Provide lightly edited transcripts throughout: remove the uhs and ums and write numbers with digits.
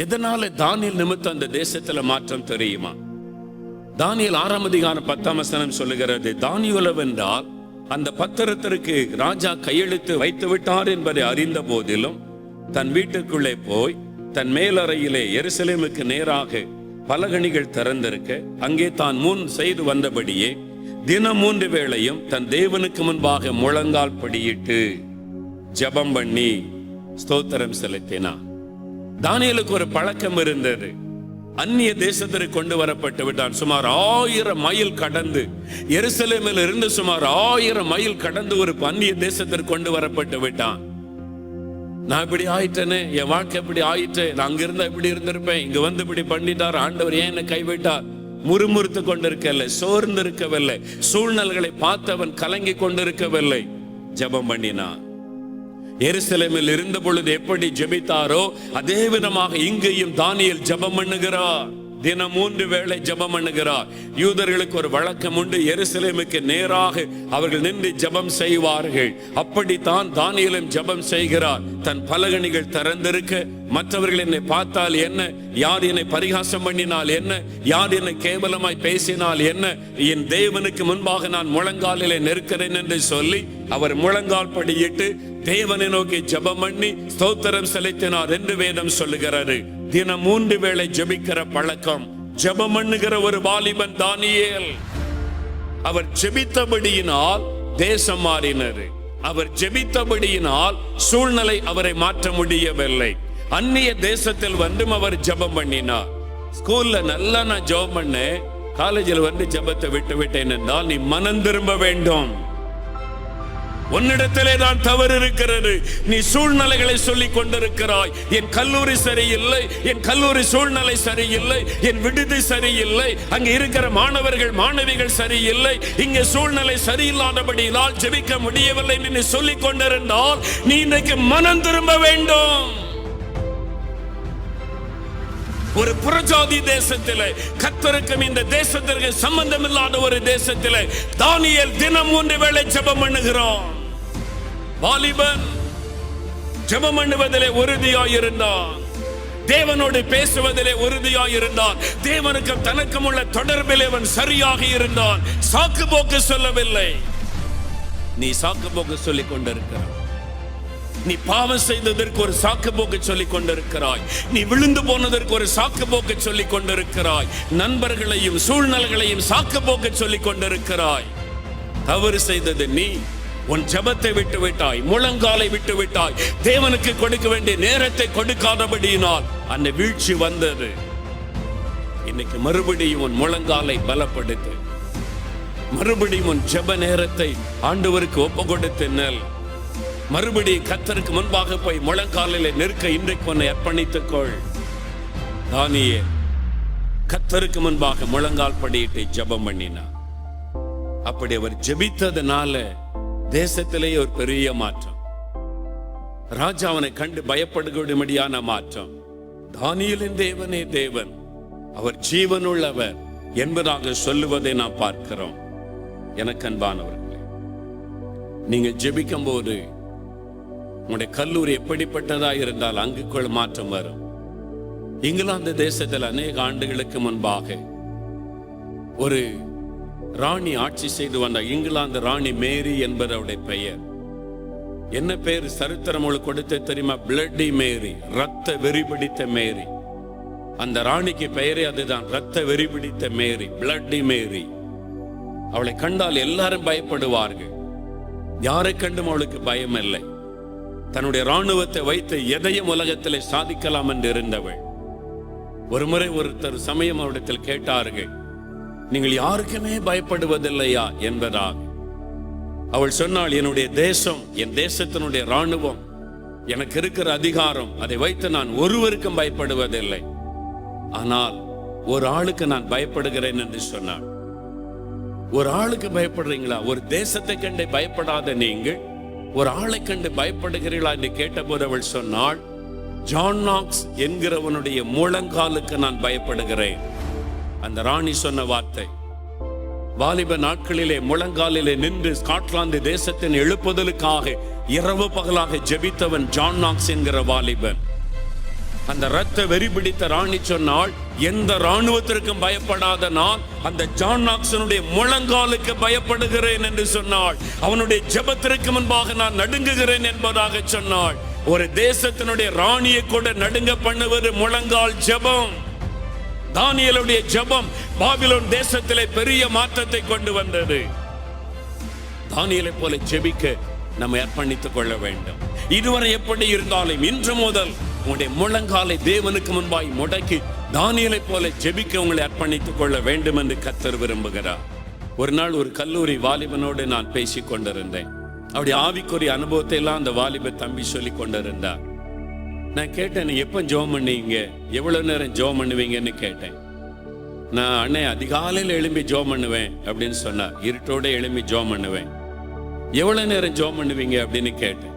எதனால தானியேல் நிமித்தம் அந்த தேசத்துல மாற்றம் தெரியுமா? தானியேல் 6:10 சொல்லுகிறது, தானியேலவென்றால் அந்த பத்திரத்திற்கு ராஜா கையெழுத்து வைத்து விட்டார் என்பதை அறிந்த போதிலும் தன் வீட்டுக்குள்ளே போய் தன் மேலறையிலே எருசலேமுக்கு நேராக பலகணிகள் திறந்திருக்க அங்கே தான் முன் செய்து வந்தபடியே தினம் 3 வேளையும் தன் தேவனுக்கு முன்பாக முழங்கால் படியிட்டு ஜெபம் பண்ணி ஸ்தோத்திரம் செலுத்தினான். தானியேலுக்கு ஒரு பழக்கம் இருந்தது. அந்நிய தேசத்திற்கு கொண்டு வரப்பட்டு விட்டான். சுமார் 1000 மைல் கடந்து, எருசலேமில் இருந்து சுமார் 1000 மைல் கடந்து ஒரு அந்நிய தேசத்திற்கு கொண்டு வரப்பட்டு விட்டான். நான் இப்படி ஆயிட்டேனே, என் வாழ்க்கை இப்படி ஆயிட்டு, நான் அங்கிருந்தா இப்படி இருந்திருப்பேன், இங்க வந்து இப்படி பண்ணிட்டார், ஆண்டவர் ஏன் என்னை கைவிட்டார்? முறுமுறுத்து கொண்டிருக்கவில்லை, சோர்ந்து இருக்கவில்லை, சூழ்நிலைகளை பார்த்தவன் கலங்கி கொண்டிருக்கவில்லை, ஜெபம் பண்ணினான். எருசலேமில் இருந்த பொழுது எப்படி ஜெபித்தாரோ அதே விதமாக இங்கேயும் தானியேல் ஜெபம் பண்ணுகிறார். தினம் 3 வேளை ஜெபம் பண்ணுகிறார். யூதர்களுக்கு ஒரு வழக்கம் உண்டு, எருசலேமுக்கு நேராக அவர்கள் நின்று ஜெபம் செய்வார்கள். அப்படித்தான் தானியேலும் ஜெபம் செய்கிறார். தன் பலகணிகள் திறந்திருக்க, மற்றவர்கள் என்னை பார்த்தால் என்ன, யார் என்னை பரிகாசம் பண்ணினால் என்ன, யார் என்னை கேவலமாய் பேசினால் என்ன, என் தேவனுக்கு முன்பாக நான் முழங்காலிலே நிற்கிறேன் என்று சொல்லி அவர் முழங்கால் படியிட்டு தேவனை நோக்கி ஜெபம் பண்ணி ஸ்தோத்திரம் செலுத்தினார் என்று வேதம் சொல்லுகிறது. தினம் 3 வேளை ஜெபிக்கிற பழக்கம், ஜெபம் பண்ணுகிற ஒரு வாலிபன் தானியேல். அவர் ஜெபித்தபடியினால் தேசம் மாறினது. அவர் ஜெபித்தபடியினால் சூழ்நிலை அவரை மாற்ற முடியவில்லை. அந்நிய தேசத்தில் வந்தும் அவர் ஜெபம் பண்ணினார். ஸ்கூல்ல நல்லா நான் ஜெபம் பண்ணேன், காலேஜில் வந்து ஜெபத்தை விட்டு விட்டேன் என்றால் நீ மனம் திரும்ப வேண்டும். உன்னிடத்திலே தான் தவறு இருக்கிறது. நீ சூழ்நிலைகளை சொல்லிக் கொண்டிருக்கிறாய். என் கல்லூரி சரியில்லை, என் கல்லூரி சூழ்நிலை சரியில்லை, என் விடுதி சரியில்லை, அங்கே இருக்கிற மாணவர்கள் மாணவிகள் சரியில்லை, இங்கே சூழ்நிலை சரியில்லாதபடியால் ஜெபிக்க முடியவில்லை என்று நீ சொல்லிக் கொண்டிருந்தால் நீ இன்றைக்கு மனம் திரும்ப வேண்டும். ஒரு புறஜாதி தேசத்திலே, கர்த்தருக்கும் இந்த தேசத்திற்கு சம்பந்தம் இல்லாத ஒரு தேசத்திலே தானியேல் தினம் 3 வேளை ஜெபம் பண்ணுகிறான். வாலிபன் ஜெபம் பண்ணுவதிலே உறுதியாயிருந்தான், தேவனோடு பேசுவதிலே உறுதியாயிருந்தான், தேவனுக்கும் தனக்கும் உள்ள தொடர்பிலே அவன் சரியாக இருந்தான். சாக்கு போக்கு சொல்லவில்லை. நீ சாக்கு போக்கு சொல்லிக் கொண்டிருக்கிறாய். நீ பாவம் செய்ததற்கு ஒரு சாக்கு போக்கு சொல்லிக் கொண்டிருக்கிறாய். நீ விழுந்து போனதற்கு ஒரு சாக்கு போக்கு சொல்லிக் கொண்டிருக்கிறாய். நண்பர்களையும் சூழ்நிலைகளையும் சாக்கு போக்கு சொல்லிக் கொண்டிருக்கிறாய். தவறு செய்தது நீ. உன் ஜெபத்தை விட்டு விட்டாய், முழங்காலை விட்டு விட்டாய், தேவனுக்கு கொடுக்க வேண்டிய நேரத்தை கொடுக்காதபடியினால் அந்த வீழ்ச்சி வந்தது. இன்னைக்கு மறுபடியும் உன் முழங்காலை பலப்படுத்து. மறுபடியும் உன் ஜெப நேரத்தை ஆண்டவருக்கு ஒப்பு கொடுத்து நெல். மறுபடியும் கர்த்தருக்கு முன்பாக போய் முழங்காலிலே நிற்க இன்றைக்கு உன்னை அர்ப்பணித்துக் கொள். தானியேல் கர்த்தருக்கு முன்பாக முழங்கால் படியிட்டு ஜெபம் பண்ணினார். அப்படி அவர் ஜெபித்ததுனால தேசத்திலேயே ஒரு பெரிய மாற்றம். ராஜா அவனை கண்டு பயப்படும்படியான மாற்றம். தானியேலின் தேவனே தேவன், அவர் ஜீவனுள்ளவர் என்பதாக சொல்லுவதை நாம் பார்க்கிறோம். எனக்கு அன்பானவர்களே, நீங்கள் ஜெபிக்கும் போது உங்களுடைய கல்லூரி எப்படிப்பட்டதா இருந்தால் அங்குக்குள் மாற்றம் வரும். இங்கிலாந்து தேசத்தில் அநேக ஆண்டுகளுக்கு முன்பாக ஒரு ராணி ஆட்சி செய்து வந்த, இங்கிலாந்து ராணி மேரி என்பது அவருடைய பெயர். என்ன பேர் சரித்திரம் அவளுக்கு கொடுத்த தெரியுமா? பிளட்டி மேரி, ரத்த வெறி பிடித்த மேரி. அந்த ராணிக்கு பெயரே அதுதான், ரத்த வெறி பிடித்த மேரி, பிளட்டி மேரி. அவளை கண்டால் எல்லாரும் பயப்படுவார்கள். யாரை கண்டும் அவளுக்கு பயம் இல்லை. தன்னுடைய ராணுவத்தை வைத்து எதையும் உலகத்திலே சாதிக்கலாம் என்று இருந்தவள். ஒரு முறை ஒருத்தர் சமயம் அவரிடத்தில் கேட்டார்கள், நீங்கள் யாருக்குமே பயப்படுவதில்லையா என்பதாக. அவள் சொன்னாள், என்னுடைய தேசம், என் தேசத்தினுடைய ராணுவம், எனக்கு இருக்கிற அதிகாரம், அதை வைத்து நான் ஒருவருக்கும் பயப்படுவதில்லை. ஆனால் ஒரு ஆளுக்கு நான் பயப்படுகிறேன் என்று சொன்னாள். ஒரு ஆளுக்கு பயப்படுறீங்களா? ஒரு தேசத்தை கண்டு பயப்படாத நீங்கள் ஒரு ஆளை கண்டு பயப்படுகிறீர்களா என்று கேட்டபோது அவள் சொன்னாள், ஜான் நாக்ஸ் என்கிறவனுடைய முழங்காலுக்கு நான் பயப்படுகிறேன். அந்த ராணி சொன்ன வார்த்தை. வாலிப நாட்களிலே முழங்காலிலே நின்று ஸ்காட்லாந்து தேசத்தின் எழுப்புதலுக்காக இரவு பகலாக ஜெபித்தவன் ஜான் நாக்ஸ் என்கிற வாலிபன். அந்த இரத்த வெறி பிடித்த ராணி சொன்னாள், எந்த ராணுவத்திற்கும் பயப்படாத நான் அந்த ஜான் நாக்சனுடைய முழங்காலுக்கு பயப்படுகிறேன் என்று சொன்னாள். அவனுடைய ஜெபத்திற்கு முன்பாக நான் நடுங்குகிறேன் என்பதாக சொன்னாள். ஒரு தேசத்தினுடைய ராணியை கூட நடுங்க பண்ணுவது முழங்கால் ஜெபம். தானியேலுடைய ஜெபம் பாபிலோன் தேசத்திலே பெரிய மாற்றத்தை கொண்டு வந்தது. தானியேலை போல ஜெபிக்க நம்ம அர்ப்பணித்துக் கொள்ள வேண்டும். இதுவரை எப்படி இருந்தாலும் இன்று முதல் உங்களுடைய முழங்காலை தேவனுக்கு முன்பாய் முடக்கி தானியேலை போல ஜெபிக்க உங்களை அர்ப்பணித்துக் கொள்ள வேண்டும் என்று கர்த்தர் விரும்புகிறார். ஒரு நாள் ஒரு கல்லூரி வாலிபனோடு நான் பேசிக் கொண்டிருந்தேன். அவருடைய ஆவிக்குரிய அனுபவத்தை எல்லாம் அந்த வாலிப தம்பி சொல்லி கொண்டிருந்தார். நான் கேட்டேன், நீ எப்ப ஜெபம் பண்ணுவீங்க, எவ்வளவு நேரம் ஜெபம் பண்ணுவீங்கன்னு கேட்டேன். நான் அண்ணே அதிகாலையில் எழும்பி ஜெபம் பண்ணுவேன் அப்படின்னு சொன்னார். இருட்டோட எழும்பி ஜெபம் பண்ணுவேன். எவ்வளவு நேரம் ஜெபம் பண்ணுவீங்க அப்படின்னு கேட்டேன்.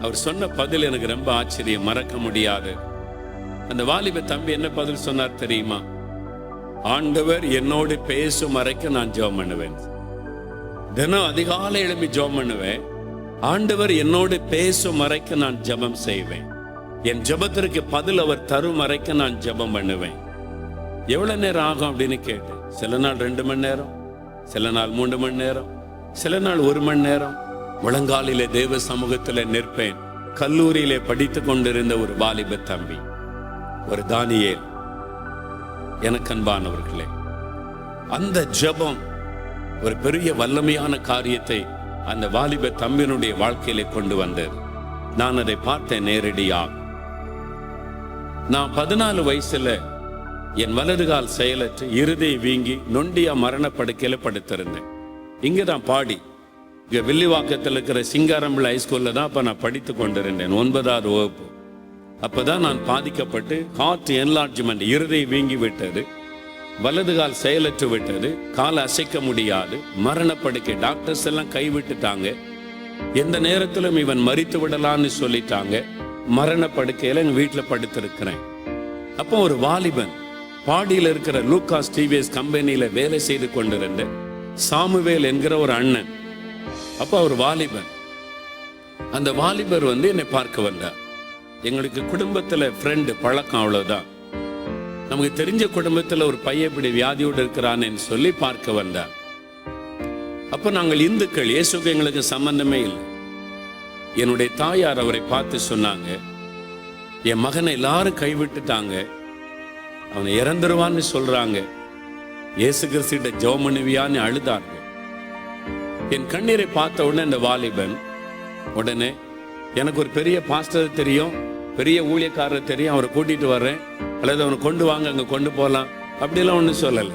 அவர் சொன்ன பதில் எனக்கு ரொம்ப ஆச்சரியம், மறக்க முடியாது. அந்த வாலிப தம்பி என்ன பதில் சொன்னார் தெரியுமா? ஆண்டவர் என்னோடு பேசும் வரைக்கும் நான் ஜெபம் பண்ணுவேன். தினம் அதிகாலை எழும்பி ஜெபம் பண்ணுவேன். ஆண்டவர் என்னோடு பேசும் வரைக்கும் நான் ஜெபம் செய்வேன். என் ஜெபத்திற்கு பதில் அவர் தரும் வரைக்கும் நான் ஜெபம் பண்ணுவேன். எவ்வளவு நேரம் ஆகும் அப்படின்னு கேட்டேன். சில நாள் 2 மணி நேரம், சில நாள் 3 மணி நேரம், சில நாள் 1 மணி நேரம் முழங்காலிலே தேவ சமூகத்தில் நிற்பேன். கல்லூரியிலே படித்துக் கொண்டிருந்த ஒரு வாலிப தம்பி, ஒரு தானியேல். எனக்கு அன்பானவர்களே, அந்த ஜெபம் ஒரு பெரிய வல்லமையான காரியத்தை அந்த வாலிப தம்பியினுடைய வாழ்க்கையிலே கொண்டு வந்தது. நான் அதை பார்த்தேன் நேரடியாக. நான் 14 வயசுல என் வலதுகால் செயலற்று இருதய வீங்கி நொண்டியா மரணப்படுக்கையில படுத்திருந்தேன். இங்கதான் பாடி, இங்க வில்லிவாக்கத்தில் இருக்கிற சிங்காரம்பிள்ளை ஹைஸ்கூல்ல தான் அப்ப நான் படித்து கொண்டிருந்தேன், 9வது வகுப்பு. அப்பதான் நான் பாதிக்கப்பட்டு ஹார்ட் என்லார்ஜ்மெண்ட், இருதய வீங்கி விட்டது, வலதுகால் செயலற்று விட்டது, காலை அசைக்க முடியாது, மரணப்படுக்கை. டாக்டர்ஸ் எல்லாம் கைவிட்டுட்டாங்க. எந்த நேரத்திலும் இவன் மரித்து விடலான்னு சொல்லிட்டாங்க. மரணப்படுக்கையில எங்க வீட்டுல படுத்திருக்கிறேன். அப்போ ஒரு வாலிபன் பாடியில் இருக்கிற லூகாஸ் டிவிஎஸ் கம்பெனியில வேலை செய்து கொண்டிருந்த சாமுவேல் என்கிற ஒரு அண்ணன். அப்போ ஒரு வாலிபன், அந்த வாலிபர் என்னை பார்க்க வந்தார். எங்களுக்கு குடும்பத்துல ஃப்ரெண்டு பழக்கம், அவ்வளவுதான். நமக்கு தெரிஞ்ச குடும்பத்துல ஒரு பையன் இப்படி வியாதியோடு இருக்கிறான்னு சொல்லி பார்க்க வந்தார். அப்ப நாங்கள் இந்துக்கள், இயேசுக்கு எங்களுக்கு சம்பந்தமே இல்லை. என்னுடைய தாயார் அவரை பார்த்து சொன்னாங்க, என் மகனை எல்லாரும் கைவிட்டுட்டாங்க, அவனை இறந்துருவான்னு சொல்றாங்க, இயேசு கிறிஸ்துவிட்ட ஜெபம் பண்ணுவியான்னு அழுதார்கள். என் கண்ணீரை பார்த்த உடனே இந்த வாலிபன் உடனே, எனக்கு ஒரு பெரிய பாஸ்டர் தெரியும், பெரிய ஊழியக்காரர் தெரியும், அவரை கூட்டிட்டு வர்றேன், அல்லது அவனை கொண்டு வாங்க, அங்க கொண்டு போகலாம், அப்படிலாம் ஒன்றும் சொல்லலை.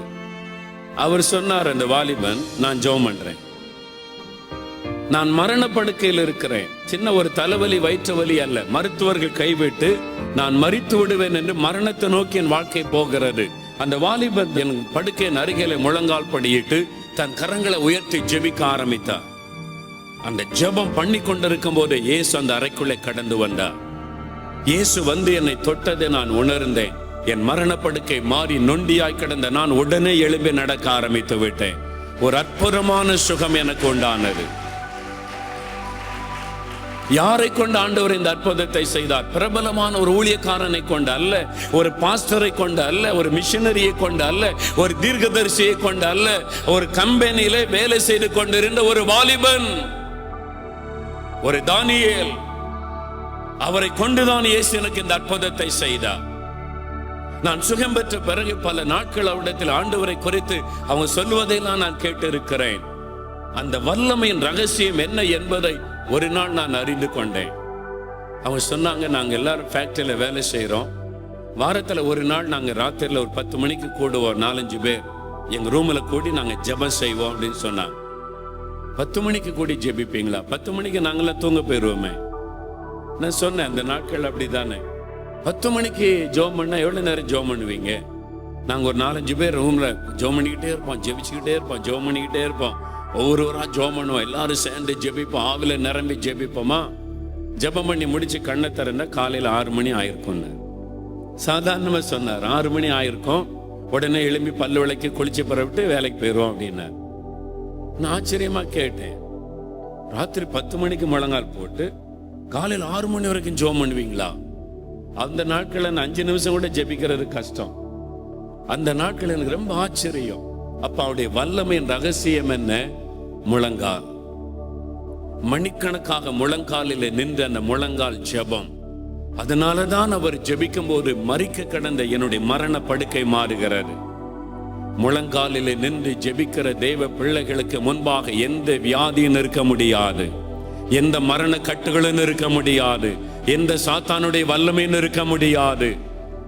அவர் சொன்னார், அந்த வாலிபன், நான் ஜெபம் பண்றேன், நான் மரணப்படுக்கையில் இருக்கிறேன், சின்ன ஒரு தலைவலி வயிற்று வலி அல்ல, மருத்துவர்கள் கைவிட்டு நான் மரித்து விடுவேன் என்று மரணத்தை நோக்கி என் வாழ்க்கை போகிறது. அந்த வாலிபன் என் படுக்கையின் அருகிலே முழங்கால் படியிட்டு தன் கரங்களை உயர்த்தி ஜெபிக்க ஆரம்பித்தார். அந்த ஜெபம் பண்ணி கொண்டிருக்கும் போது இயேசு அந்த அறைக்குள்ளே கடந்து வந்தார். இயேசு என்னை தொட்டதை நான் உணர்ந்தேன். என் மரணப்படுக்கை மாறி நொண்டியாய் கிடந்த நான் உடனே எழும்பி நடக்க ஆரம்பித்து விட்டேன். ஒரு அற்புதமான சுகம் எனக்கு உண்டானது. யாரை கொண்டு ஆண்டவர் இந்த அற்புதத்தை செய்தார்? பிரபலமான ஒரு ஊழியக்காரனை கொண்டு அல்ல, ஒரு பாஸ்டரை கொண்டு அல்ல, ஒரு மிஷனரியை கொண்டு அல்ல, ஒரு தீர்க்கதரிசியை கொண்டு அல்ல, ஒரு கம்பெனியிலே வேலை செய்து கொண்டிருந்த ஒரு வாலிபன், ஒரு தானியேல். அவரை கொண்டுதான் இயேசு எனக்கு இந்த அற்புதத்தை செய்தார். நான் சுகம் பெற்ற பிறகு பல நாட்கள் அவரிடத்தில் ஆண்டவரை குறித்து அவங்க சொல்லுவதையெல்லாம் நான் கேட்டு இருக்கிறேன். அந்த வல்லமையின் ரகசியம் என்ன என்பதை ஒரு நாள் நான் அறிந்து கொண்டேன். அவங்க சொன்னாங்க, நாங்க எல்லாரும் ஃபேக்டரியில வேலை செய்யறோம், வாரத்துல ஒரு நாள் நாங்க ராத்திரில ஒரு 10 மணிக்கு கூடுவோம், 4-5 பேர் எங்க ரூம்ல கூடி நாங்க ஜெபம் செய்வோம் அப்படின்னு சொன்னாங்க. 10 மணிக்கு கூடி ஜெபிப்பீங்களா? 10 மணிக்கு நாங்களாம் தூங்க போயிருவோமே. நான் சொன்னேன், அந்த நாட்கள் அப்படிதானே, 10 மணிக்கு ஜெபம் பண்ணா எவ்வளவு நேரம் ஜெபம் பண்ணுவீங்க? நாங்க ஒரு 4-5 பேர் ரூம்ல ஜெபம் பண்ணிக்கிட்டே இருப்போம், ஜெபிச்சுக்கிட்டே இருப்போம், ஜெபம் பண்ணிக்கிட்டே இருப்போம், ஒவ்வொருவரா ஜெபம் பண்ணுவோம், எல்லாரும் சேர்ந்து ஜெபிப்போம், ஆவில நிரம்பி ஜெபிப்போமா. ஜெபம் பண்ணி முடிச்சு கண்ணை திறந்தா காலையில 6 மணி ஆயிருக்கும்னு சாதாரணமா சொன்னார். 6 மணி ஆயிருக்கும். உடனே எழும்பி பல்லு விளக்கி குளிச்சு பரவிட்டு வேலைக்கு போயிடுவோம் அப்படின்னார். நான் ஆச்சரியமா கேட்டேன், ராத்திரி 10 மணிக்கு முழங்கால் போட்டு காலையில் 6 மணி வரைக்கும் ஜெபம் பண்ணுவீங்களா? அந்த நாட்கள் 5 நிமிஷம் கூட ஜெபிக்கிறது கஷ்டம். அந்த நாட்கள் எனக்கு ரொம்ப ஆச்சரியம். அப்ப அவருடைய வல்லமையின் ரகசியம் என்ன? முழங்கால். மணிக்கணக்காக முழங்காலில் நின்ற அந்த முழங்கால் ஜெபம். அதனாலதான் அவர் ஜெபிக்கும் போது மரிக்க கடந்த என்னுடைய மரண படுக்கை மாறுகிறது. முழங்காலில் நின்று ஜெபிக்கிற தேவ பிள்ளைகளுக்கு முன்பாக எந்த வியாதியும் இருக்க முடியாது, எந்த மரண கட்டுகளும் இருக்க முடியாது, எந்த சாத்தானுடைய வல்லமையும் இருக்க முடியாது.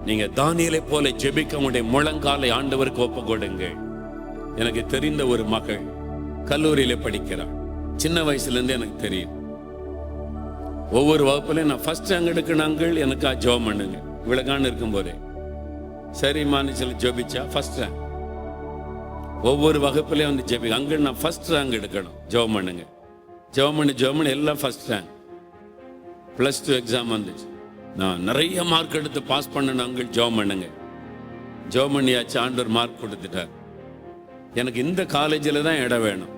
நீங்க தானியேலை போல ஜெபிக்க முடிய முழங்காலை ஆண்டவருக்கு ஒப்பு கொடுங்க. எனக்கு தெரிந்த ஒரு மகள் கல்லூரியில படிக்கிறாள். சின்ன வயசுல இருந்து எனக்கு தெரியும். ஒவ்வொரு வகுப்புலையும் நான் ஃபர்ஸ்ட் ரேங்க் எடுக்கணும், எனக்கா ஜெபம் பண்ணுங்க. இவ்வளவுகான்னு இருக்கும் போதே சரிம்மான்னு சொல்லி ஜெபிச்சா ஃபர்ஸ்ட் ரேங்க். ஒவ்வொரு வகுப்புலையும் வந்து ஜெபி, அங்கிள் நான் ஃபர்ஸ்ட் ரேங்க் எடுக்கணும், ஜெபம் பண்ணுங்க. ஜெபம் பண்ணி எல்லாம் ஃபர்ஸ்ட் ரேங்க். +2 எக்ஸாம் வந்துச்சு, நான் நிறைய மார்க் எடுத்து பாஸ் பண்ணணும், அங்கிள் ஜெபம் பண்ணுங்க. ஜெபம் பண்ணியாச்சு, ஆண்டவர் மார்க் கொடுத்துட்டார். எனக்கு இந்த காலேஜில் தான் இடம் வேணும்.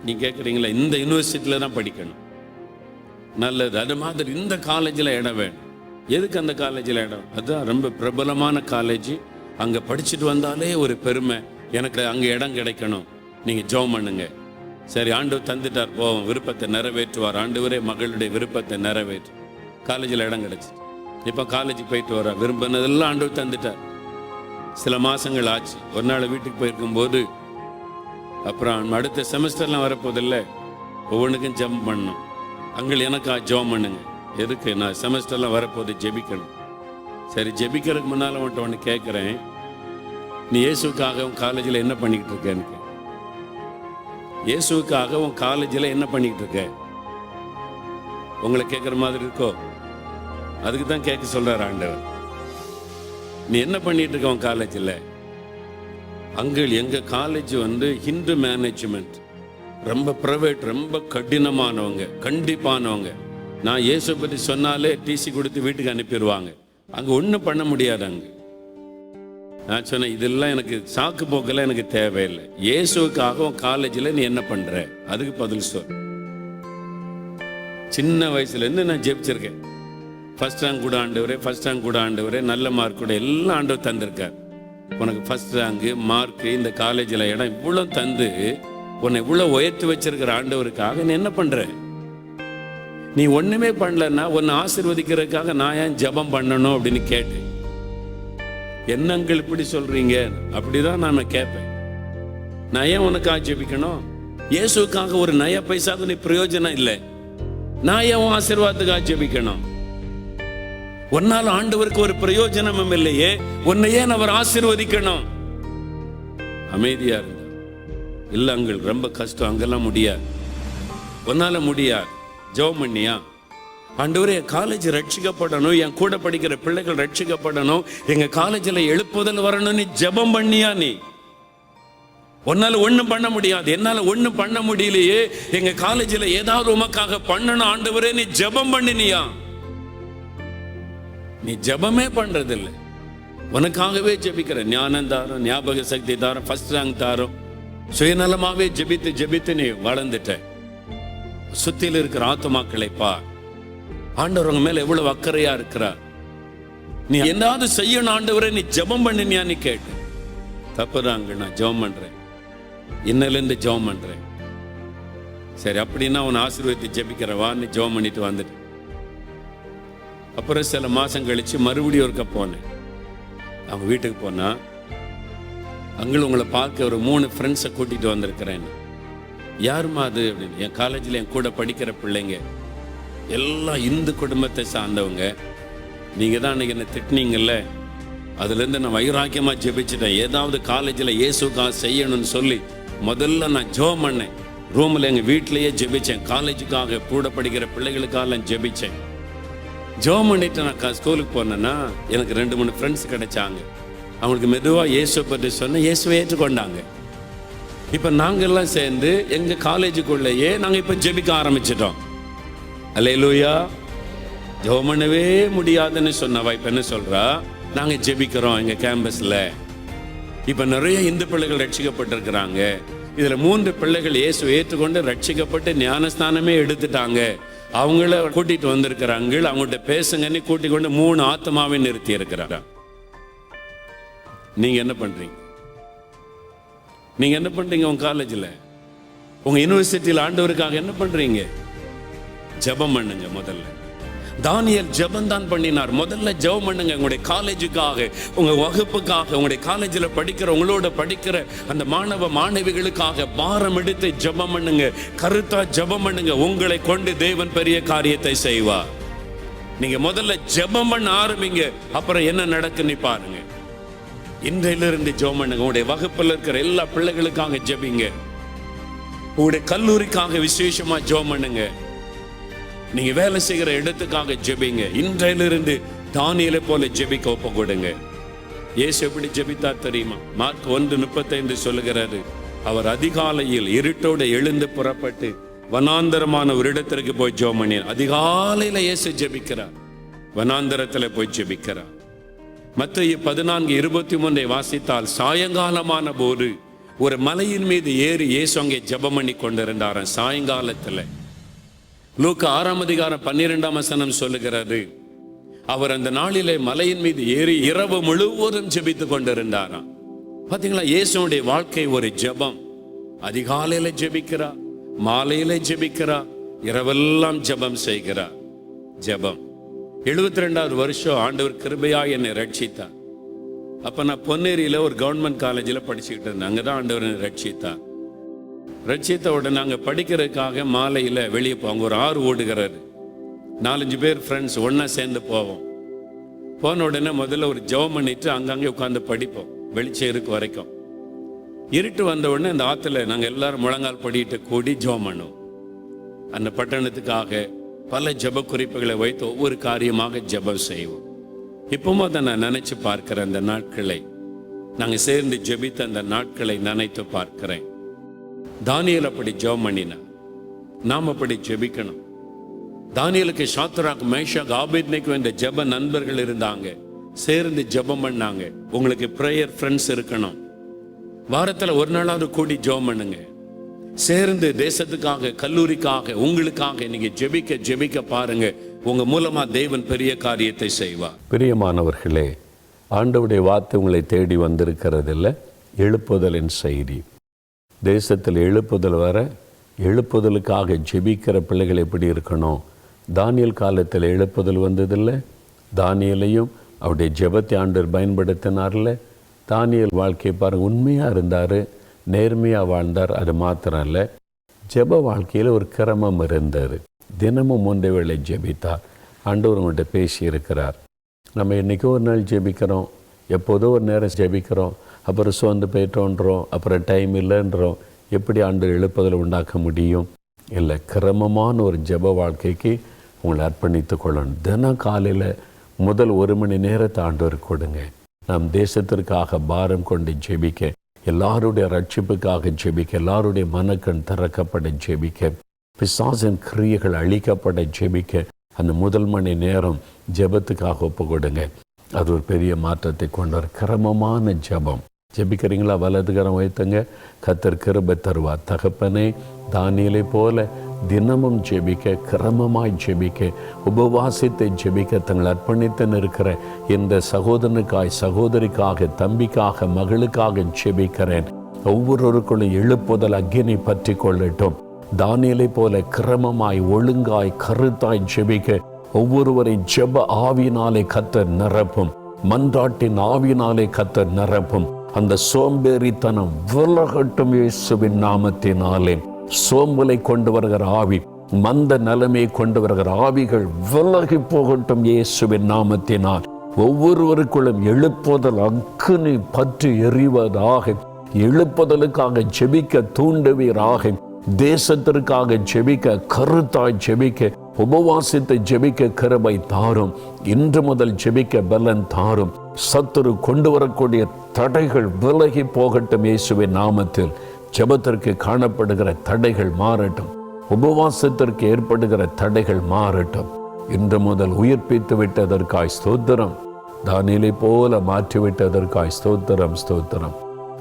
நீ கேட்குறீங்களா? இந்த யூனிவர்சிட்டியில் தான் படிக்கணும், நல்லது. அது மாதிரி இந்த காலேஜில் இடம் வேணும். எதுக்கு அந்த காலேஜில் இடம்? அதுதான் ரொம்ப பிரபலமான காலேஜ், அங்கே படிச்சுட்டு வந்தாலே ஒரு பெருமை, எனக்கு அங்கே இடம் கிடைக்கணும், நீங்கள் ஜெபம் பண்ணுங்க. சரி, ஆண்டவர் தந்துட்டார், போவோம், விருப்பத்தை நிறைவேற்றுவார். ஆண்டவரே மகளுடைய விருப்பத்தை நிறைவேற்று. காலேஜில் இடம் கிடைச்சி இப்போ காலேஜுக்கு போயிட்டு வர, விரும்பினதெல்லாம் ஆண்டவர் தந்துட்டார். சில மாதங்கள் ஆச்சு. ஒரு நாள் வீட்டுக்கு போயிருக்கும்போது, அப்புறம் அடுத்த செமஸ்டர்லாம் வரப்போதில்லை, ஒவ்வொன்றுக்கும் ஜெபம் பண்ணணும். அங்கே எனக்கா ஜெபம் பண்ணுங்க. எதுக்கு? நான் செமஸ்டர்லாம் வரப்போது, ஜெபிக்கணும். சரி, ஜெபிக்கிறதுக்கு முன்னால் அவன்கிட்ட ஒன்று கேட்குறேன், நீ இயேசுக்காக உன் காலேஜில் என்ன பண்ணிக்கிட்டு இருக்க? எனக்கு இயேசுக்காக உன் காலேஜில் என்ன பண்ணிக்கிட்டு இருக்க? உங்களை கேட்குற மாதிரி இருக்கோ? அதுக்கு தான் கேட்க சொல்கிறார் ஆண்டவர். நீ என்ன பண்ணிட்டு இருக்க உன் காலேஜில்? அங்கிள், எங்கள் காலேஜ் வந்து ஹிந்து மேனேஜ்மெண்ட், ரொம்ப ப்ரைவேட், ரொம்ப கடினமானவங்க, கண்டிப்பானவங்க. நான் இயேசு பற்றி சொன்னாலே டிசி கொடுத்து வீட்டுக்கு அனுப்பிடுவாங்க, அங்கே ஒன்றும் பண்ண முடியாது. அங்கே நான் சொன்னேன், இதெல்லாம் எனக்கு சாக்கு போக்கெல்லாம் எனக்கு தேவையில்லை. இயேசுக்காக உன் காலேஜில் நீ என்ன பண்ணுற? அதுக்கு பதில் சொல். சின்ன வயசுலேருந்து நான் ஜெபிச்சிருக்கேன். ஃபர்ஸ்ட் ரேங்க் கூட ஆண்டவரே, ஃபர்ஸ்ட் ரேங்க் கூட ஆண்டவரே, நல்ல மார்க் கூட எல்லாம் ஆண்டவர் தந்திருக்கார். உனக்கு ஃபர்ஸ்ட் ரேங்கு, மார்க்கு, இந்த காலேஜில் இடம் இவ்வளோ தந்து உன்னை இவ்வளோ உயர்த்தி வச்சிருக்கிற ஆண்டவருக்காக நீ என்ன பண்ணுற? நீ ஒன்றுமே பண்ணலன்னா உன்னை ஆசீர்வதிக்கிறதுக்காக நான் ஏன் ஜெபம் பண்ணணும் அப்படின்னு கேட்டேன். என்னங்கள் இப்படி சொல்றீங்க? அப்படிதான் நான் கேட்பேன். நான் ஏன் உனக்காக ஜெபிக்கணும்? இயேசுக்காக ஒரு நய பைசாக்கு நீ பிரயோஜனம் இல்லை, நான் ஏன் உன் ஆசீர்வாதத்துக்காக ஜெபிக்கணும்? உன்னால் ஆண்டவருக்கு ஒரு பிரயோஜனமும் இல்லையே, உன்னை ஏன் அவர் ஆசீர்வதிக்கணும்? அமைதியா இருந்தா, இல்ல அங்கள் ரொம்ப கஷ்டம், அங்கெல்லாம் முடியாது, உன்னால முடியாது. ஜெபம் பண்ணியா? ஆண்டவரே, என் காலேஜ் ரட்சிக்கப்படணும், என் கூட படிக்கிற பிள்ளைகள் ரட்சிக்கப்படணும், எங்க காலேஜில் எழுப்புதல் வரணும், நீ ஜெபம் பண்ணியா? நீ உன்னால ஒண்ணும் பண்ண முடியாது, என்னால ஒண்ணும் பண்ண முடியலையே, எங்க காலேஜில் ஏதாவது உமக்காக பண்ணணும் ஆண்டவரே, நீ ஜெபம் பண்ணினியா? நீ ஜெபமே பண்றதில்லை. உனக்காகவே ஜெபிக்கிற, ஞானம் தாரும், ஞாபக சக்தி தாரும், ஃபர்ஸ்ட் ரேங்க் தாரும், சுயநலமாவே ஜெபித்து ஜெபித்து நீ வளர்ந்துட்ட. சுத்தியில் இருக்கிற ஆத்துமாக்களை பார், ஆண்டவர் உங்க மேல எவ்வளவு அக்கறையா இருக்கிறார். நீ என்னாவது செய்யணும் ஆண்டவரே, நீ ஜெபம் பண்ணினியா? நீ கேட்டு. தப்புதாங்க, நான் ஜெபம் பண்றேன், இன்னிலிருந்து ஜெபம் பண்றேன். சரி, அப்படின்னா உன்னை ஆசீர்வதித்து ஜெபிக்கிறவா, நீ ஜெபம் பண்ணிட்டு வந்துட்டு. அப்புறம் சில மாசம் கழிச்சு மறுபடியும் ஒருக்க போனேன். அவங்க வீட்டுக்கு போனா, அங்கே உங்களை பார்க்க ஒரு 3 ஃப்ரெண்ட்ஸை கூட்டிட்டு வந்திருக்கிறேன். யாருமா அது அப்படின்னு. என் காலேஜில் என் கூட படிக்கிற பிள்ளைங்க எல்லாம் இந்து குடும்பத்தை சார்ந்தவங்க. நீங்க தான் அன்னைக்கு என்ன திட்டினீங்கல்ல, அதுலேருந்து நான் வைராக்கியமாக ஜெபிச்சிட்டேன். ஏதாவது காலேஜில் இயேசுக்காக செய்யணும்னு சொல்லி முதல்ல நான் ஜெபம் பண்ணேன். ரூமில் எங்கள் வீட்டிலேயே ஜெபிச்சேன். காலேஜுக்காக கூட படிக்கிற பிள்ளைகளுக்காக நான் ஜெபிச்சேன். ஜெபம் பண்ணிட்டு நான் ஸ்கூலுக்கு போனேன்னா எனக்கு 2-3 ஃப்ரெண்ட்ஸ் கிடைச்சாங்க. அவங்களுக்கு மெதுவாக இயேசுவை பற்றி சொன்னேன், இயேசுவை ஏற்றுக்கொண்டாங்க. இப்போ நாங்கள்லாம் சேர்ந்து எங்கள் காலேஜுக்குள்ளேயே நாங்கள் இப்போ ஜெபிக்க ஆரம்பிச்சிட்டோம். அல்லேலூயா. ஜெபம் பண்ணவே முடியாதுன்னு சொன்னவா இப்போ என்ன சொல்கிறா? நாங்கள் ஜெபிக்கிறோம் எங்கள் கேம்பஸில். இப்போ நிறைய இந்து பிள்ளைகள் ரட்சிக்கப்பட்டிருக்கிறாங்க. இதில் 3 பிள்ளைகள் இயேசுவை ஏற்றுக்கொண்டு ரட்சிக்கப்பட்டு ஞானஸ்தானமே எடுத்துட்டாங்க. அவங்கள கூட்டிட்டு வந்திருக்கிறாங்க. அவங்கள்ட்ட பேசுங்கன்னு கூட்டிக் கொண்டு 3 ஆத்மாவை நிறுத்தி இருக்கிறாங்க. நீங்க என்ன பண்றீங்க? நீங்க என்ன பண்றீங்க? உங்க காலேஜில், உங்க யூனிவர்சிட்டியில் ஆண்டவருக்காக என்ன பண்றீங்க? ஜெபம் பண்ணுங்க. முதல்ல தானியேல் ஜெபம் தான் பண்ணினார். முதல்ல ஜெபம் பண்ணுங்க. உங்களுடைய காலேஜுக்காக, உங்க வகுப்புக்காக, உங்களுடைய காலேஜில் படிக்கிற, உங்களோட படிக்கிற அந்த மாணவ மாணவிகளுக்காக பாரம் எடுத்து ஜெபம் பண்ணுங்க. கருத்தா ஜெபம் பண்ணுங்க. உங்களை கொண்டு தேவன் பெரிய காரியத்தை செய்வார். நீங்க முதல்ல ஜெபம் பண்ண ஆரம்பிங்க. அப்புறம் என்ன நடக்குன்னு பாருங்க. இன்றையிலிருந்து ஜெபம் பண்ணுங்க. உங்களுடைய வகுப்பில் இருக்கிற எல்லா பிள்ளைகளுக்காக ஜெபிங்க. உங்களுடைய கல்லூரிக்காக விசேஷமா ஜெபம் பண்ணுங்க. நீங்க வேலை செய்கிற இடத்துக்காக ஜெபிங்க. இன்றையிலிருந்து தானியேலை போல ஜெபிக்க ஒப்பு கொடுங்க. இயேசு எப்படி ஜெபித்தார் தெரியுமா? மார்க் 1:35 சொல்லுகிறாரு, அவர் அதிகாலையில் இருட்டோடு எழுந்து புறப்பட்டு வனாந்தரமான ஒரு இடத்திற்கு போய் ஜெபம் பண்ணினார். அதிகாலையில இயேசு ஜெபிக்கிறார், வனாந்தரத்துல போய் ஜெபிக்கிறார். மத்தேயு 14:23 வாசித்தால், சாயங்காலமான போது ஒரு மலையின் மீது ஏறி இயேசு அங்கே ஜெபம் பண்ணி கொண்டிருந்தாராம் சாயங்காலத்துல. லூக்கா 6:12 சொல்லுகிறாரு, அவர் அந்த நாளிலே மலையின் மீது ஏறி இரவு முழுவதும் ஜெபித்து கொண்டிருந்தாராம். பாத்தீங்களா, இயேசுடைய வாழ்க்கை ஒரு ஜெபம். அதிகாலையில ஜெபிக்கிறார், மாலையில ஜெபிக்கிறார், இரவெல்லாம் ஜெபம் செய்கிறார். ஜெபம். 72வது வருஷம் ஆண்டவர் கிருபையா என்னை ரட்சித்தார். அப்ப நான் பொன்னேரியில ஒரு கவர்மெண்ட் காலேஜில் படிச்சுக்கிட்டு இருந்தேன். அங்கதான் ஆண்டவர் என்னை ரட்சித்தார். ரட்சித்த உடனே நாங்கள் படிக்கிறதுக்காக மாலையில் வெளியே போவோம். ஒரு ஆறு ஓடுகிறாரு, 4-5 பேர் ஃப்ரெண்ட்ஸ் ஒன்றா சேர்ந்து போவோம். போன உடனே முதல்ல ஒரு ஜெபம் பண்ணிட்டு அங்கங்கே உட்காந்து படிப்போம், வெளிச்சம் இருக்கு வரைக்கும். இருட்டு வந்த உடனே அந்த ஆற்றுல நாங்கள் எல்லாரும் முழங்கால் படிட்டு கூடி ஜெபம் பண்ணுவோம். அந்த பட்டணத்துக்காக பல ஜெப குறிப்புகளை வைத்து ஒவ்வொரு காரியமாக ஜெபம் செய்வோம். இப்பவும் அதை நான் நினைச்சு பார்க்கிறேன். அந்த நாட்களை நாங்கள் சேர்ந்து ஜெபித்த அந்த நாட்களை நினைத்து பார்க்கிறேன். தானியேல் அப்படி ஜெபம் பண்ணினார். நாம் அப்படி ஜெபிக்கணும். தானியேலுக்கு சாத்ராக், மேஷாக், ஆபேத்நேகோ என்ற ஜெப நண்பர்கள் இருந்தாங்க. சேர்ந்து ஜெபம் பண்ணாங்க. உங்களுக்கு பிரேயர் ஃப்ரெண்ட்ஸ் இருக்கணும். வாரத்தில் ஒரு நாளாவது கூடி ஜெபம் பண்ணுங்க. சேர்ந்து தேசத்துக்காக, கல்லூரிக்காக, உங்களுக்காக நீங்க ஜெபிக்க ஜெபிக்க பாருங்க. உங்க மூலமா தேவன் பெரிய காரியத்தை செய்வார். பிரியமானவர்களே, ஆண்டவருடைய வார்த்தை உங்களை தேடி வந்திருக்கிறதில்ல, எழுப்புதலின் செய்தி. தேசத்தில் எழுப்புதல் வர, எழுப்புதலுக்காக ஜெபிக்கிற பிள்ளைகள் எப்படி இருக்கணும்? தானியேல் காலத்தில் எழுப்புதல் வந்ததில்லை. தானியேலையும் அவருடைய ஜெபத்தை ஆண்டவர் பயன்படுத்தினார்ல. தானியேல் வாழ்க்கை பாருங்க, உண்மையாக இருந்தார், நேர்மையாக வாழ்ந்தார். அது மாத்திரம் இல்லை, ஜெப வாழ்க்கையில் ஒரு கிரமம் இருந்தார். தினமும் 3 வேளை ஜெபித்தார். ஆண்டவர் உங்கள்கிட்ட பேசி இருக்கிறார். நம்ம என்றைக்கோ ஒரு நாள் ஜெபிக்கிறோம், எப்போதோ ஒரு நேரம் ஜெபிக்கிறோம், அப்புறம் சோர்ந்து போயிட்டோன்றோம், அப்புறம் டைம் இல்லைன்றோம். எப்படி ஆண்டவர் எழுப்புதலை உண்டாக்க முடியும்? இல்லை, கிரமமான ஒரு ஜெப வாழ்க்கைக்கு உங்களை அர்ப்பணித்து கொள்ளணும். தினம் காலையில் முதல் 1 மணி நேரத்தை ஆண்டவர் கொடுங்க. நாம் தேசத்திற்காக பாரம் கொண்டு ஜெபிக்க, எல்லாருடைய ரட்சிப்புக்காக ஜெபிக்க, எல்லாருடைய மனக்கண் திறக்கப்பட ஜெபிக்க, பிசாசின் கிரியைகள் அழிக்கப்பட ஜெபிக்க, அந்த முதல் மணி நேரம் ஜெபத்துக்காக ஒப்பு கொடுங்க. அது ஒரு பெரிய மாற்றத்தை கொண்டு வர கிரமமான ஜெபம். ஜெபிக்கிறீங்களா? வலதுகரம் வைத்துங்க. கர்த்தர் கிருபை தருவார். தகப்பனே, தானியேலை போல தினமும் ஜெபிக்க, கிரமமாய் ஜெபிக்க, உபவாசித்தை ஜெபிக்க தங்கள் அர்ப்பணித்து இருக்கிற இந்த சகோதரனுக்காய், சகோதரிக்காக, தம்பிக்காக, மகளுக்காக ஜெபிக்கிறேன். ஒவ்வொருவருக்குள்ளும் எழுப்புதல் அக்கினி பற்றி கொள்ளட்டும். தானியேலை போல கிரமமாய், ஒழுங்காய், கருத்தாய் ஜெபிக்க ஒவ்வொருவரை ஜெப ஆவியினாலே கர்த்தர் நிரப்பும். மன்றாட்டின் ஆவியினாலே கர்த்தர் நிரப்பும். அந்த சோம்பேறித்தனம் விலகட்டும் இயேசுவின் நாமத்தினாலே. சோம்பலை கொண்டு வருகிற ஆவி, மந்த நிலைமையை கொண்டு வருகிற ஆவிகள் விலகி போகட்டும் இயேசுவின் நாமத்தினால். ஒவ்வொருவருக்குள்ளும் எழுப்புதல் அக்கினி பற்றி எறிவதாக, எழுப்புதலுக்காக ஜெபிக்க தூண்டுவீராக, தேசத்திற்காக ஜெபிக்க, கருத்தாய் ஜெபிக்க, உபவாசித்தை ஜெபிக்க கிருபை தாரும். இன்று முதல் ஜெபிக்க பலன் தாரும். சத்துரு கொண்டு வரக்கூடிய தடைகள் விலகி போகட்டும் இயேசுவின் நாமத்தில். ஜெபத்திற்கு காணப்படுகிற தடைகள் மாறட்டும். உபவாசத்திற்கு ஏற்படுகிற தடைகள் மாறட்டும். இன்று முதல் உயிர்ப்பித்து விட்டதற்காய் ஸ்தோத்திரம். தானியேலை போல மாற்றிவிட்டதற்காய் ஸ்தோத்திரம், ஸ்தோத்திரம்.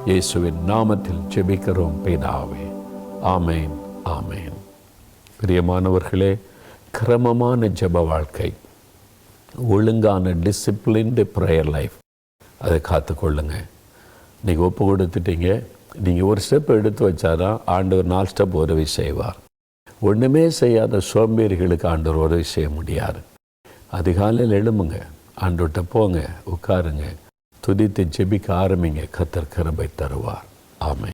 இயேசுவின் நாமத்தில் ஜெபிக்கிறோம் பிதாவே. ஆமேன், ஆமேன். பிரியமானவர்களே, கிரமமான ஜெப வாழ்க்கை, ஒழுங்கான டிசிப்ளின்டு ப்ரேயர் லைஃப், அதை காத்துக்கொள்ளுங்க. நீங்கள் ஒப்பு கொடுத்துட்டீங்க, நீங்கள் ஒரு ஸ்டெப் எடுத்து வச்சாதான் ஆண்டவர் 4 ஸ்டெப் உதவி செய்வார். ஒன்றுமே செய்யாத சோம்பேறிகளுக்கு ஆண்டவர் உதவி செய்ய முடியாது. அதிகாலையில் எழும்புங்க, ஆண்டவர்கிட்ட போங்க, உட்காருங்க, துதித்து ஜெபிக்க ஆரம்பிங்க. கர்த்தர் கிருபை தருவார். ஆமென்.